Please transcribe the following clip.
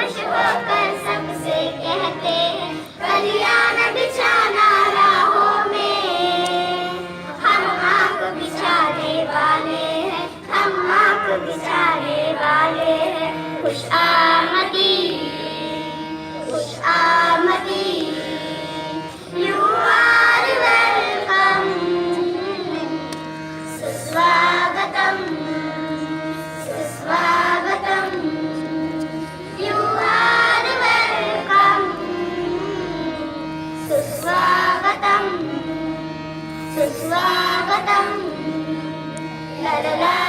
खुश होकर सबसे कहते हैं कलियान बिछाना राहों में। हम आँख बिछाने वाले हैं, हम आँख बिछाने वाले हैं। खुश आमदी, खुश आमदी, you are welcome, सुस्वागतम, सुस्वागतम, you are welcome, सुस्वागतम, सुस्वागतम, ला ला ला।